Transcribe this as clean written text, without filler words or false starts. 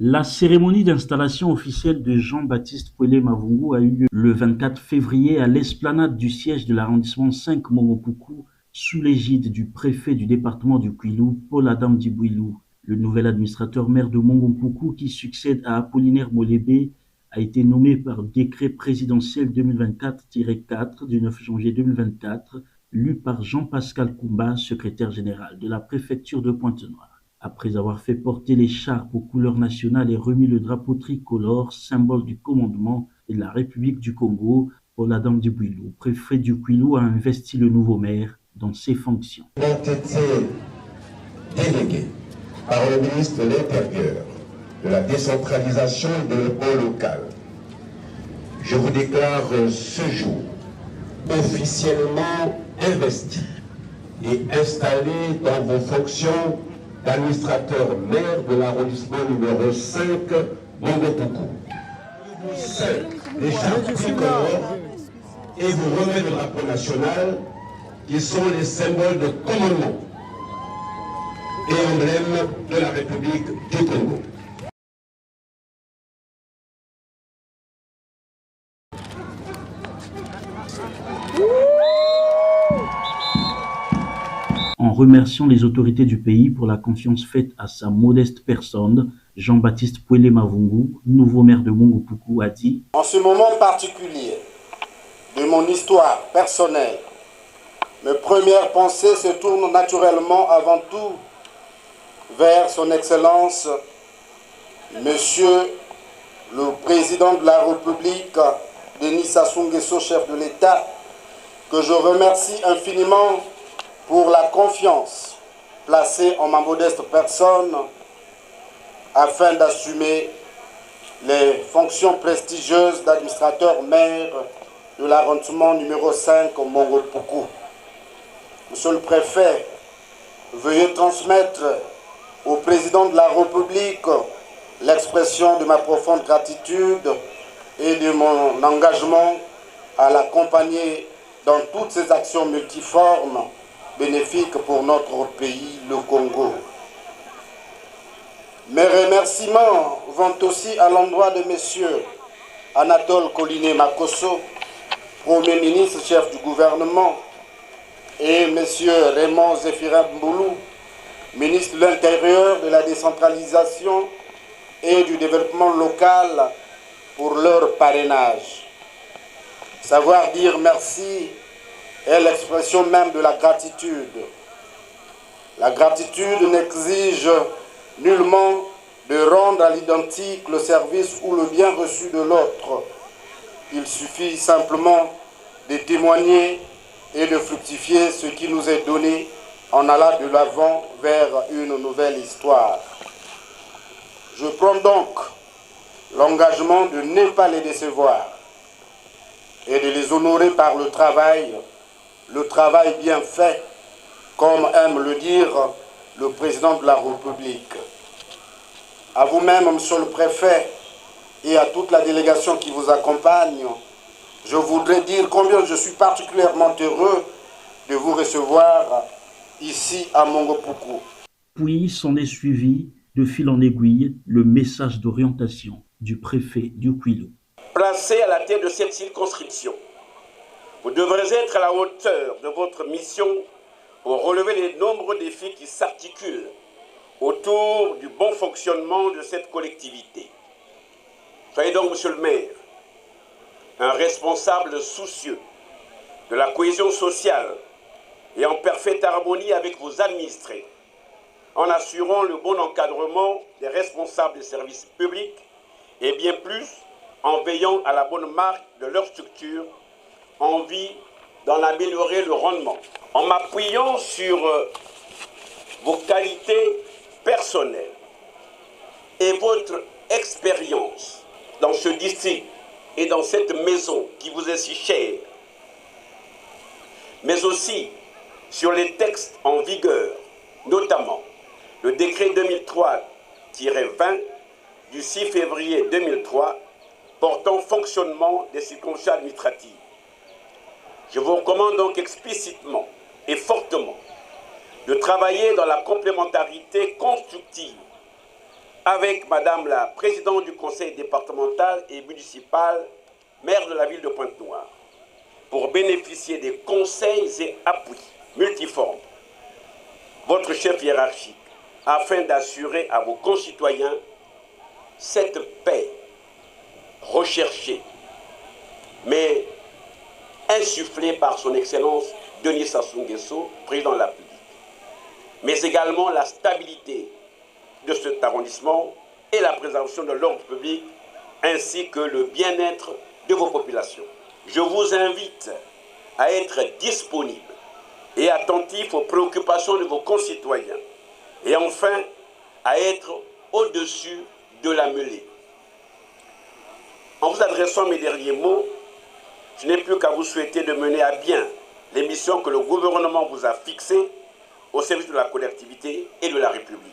La cérémonie d'installation officielle de Jean-Baptiste Pouele Mavungu a eu lieu le 24 février à l'esplanade du siège de l'arrondissement 5 Mongopuku, sous l'égide du préfet du département du Kwilu, Paul Adam Dibouilou. Le nouvel administrateur maire de Mongopuku, qui succède à Apollinaire Molébé, a été nommé par décret présidentiel 2024-4 du 9 janvier 2024, lu par Jean-Pascal Koumba, secrétaire général de la préfecture de Pointe-Noire. Après avoir fait porter l'écharpe aux couleurs nationales et remis le drapeau tricolore, symbole du commandement de la République du Congo, Paul Adam Dibouilou, préfet du Kwilu, a investi le nouveau maire dans ses fonctions. Ont été délégués par le ministre de l'Intérieur, de la décentralisation et de développement local. Je vous déclare ce jour officiellement investi et installé dans vos fonctions d'administrateur maire de l'arrondissement numéro 5, Mongopuku. Vous seul l'écharpe tricolore et vous remet le drapeau national qui sont les symboles de commandement et emblèmes de la République du Congo. En remerciant les autorités du pays pour la confiance faite à sa modeste personne, Jean-Baptiste Pouele Mavungu, nouveau maire de Mongopuku, a dit: En ce moment particulier de mon histoire personnelle, mes premières pensées se tournent naturellement avant tout vers son Excellence, Monsieur le Président de la République, Denis Sassou Nguesso, chef de l'État, que je remercie infiniment pour la confiance placée en ma modeste personne afin d'assumer les fonctions prestigieuses d'administrateur maire de l'arrondissement numéro 5 au Mongopuku. Monsieur le préfet, veuillez transmettre au président de la République l'expression de ma profonde gratitude et de mon engagement à l'accompagner dans toutes ses actions multiformes bénéfiques pour notre pays, le Congo. Mes remerciements vont aussi à l'endroit de messieurs Anatole Koliné Makosso, Premier ministre, chef du gouvernement, et messieurs Raymond Zéphirin Mboulou, ministre de l'Intérieur, de la décentralisation et du développement local, pour leur parrainage. Savoir dire merci est l'expression même de la gratitude. La gratitude n'exige nullement de rendre à l'identique le service ou le bien reçu de l'autre. Il suffit simplement de témoigner et de fructifier ce qui nous est donné en allant de l'avant vers une nouvelle histoire. Je prends donc l'engagement de ne pas les décevoir et de les honorer par le travail bien fait, comme aime le dire le président de la République. À vous-même, monsieur le préfet, et à toute la délégation qui vous accompagne, je voudrais dire combien je suis particulièrement heureux de vous recevoir ici à Mongopuku. Puis s'en est suivi, de fil en aiguille, le message d'orientation du préfet du Kwilu. Placé à la tête de cette circonscription, vous devrez être à la hauteur de votre mission pour relever les nombreux défis qui s'articulent autour du bon fonctionnement de cette collectivité. Soyez donc, monsieur le maire, un responsable soucieux de la cohésion sociale et en parfaite harmonie avec vos administrés, en assurant le bon encadrement des responsables des services publics et bien plus en veillant à la bonne marque de leur structure, en vue d'en améliorer le rendement. En m'appuyant sur vos qualités personnelles et votre expérience dans ce district et dans cette maison qui vous est si chère, mais aussi sur les textes en vigueur, notamment le décret 2003-20 du 6 février 2003 portant fonctionnement des circonscriptions administratives. Je vous recommande donc explicitement et fortement de travailler dans la complémentarité constructive avec Madame la Présidente du Conseil départemental et municipal, maire de la ville de Pointe-Noire, pour bénéficier des conseils et appuis multiformes, votre chef hiérarchique, afin d'assurer à vos concitoyens cette paix recherchée, mais insufflée par son Excellence Denis Sassou Nguesso, président de la République, mais également la stabilité de cet arrondissement et la préservation de l'ordre public, ainsi que le bien-être de vos populations. Je vous invite à être disponible et attentif aux préoccupations de vos concitoyens, et enfin à être au-dessus de la mêlée. En vous adressant mes derniers mots, je n'ai plus qu'à vous souhaiter de mener à bien les missions que le gouvernement vous a fixées au service de la collectivité et de la République.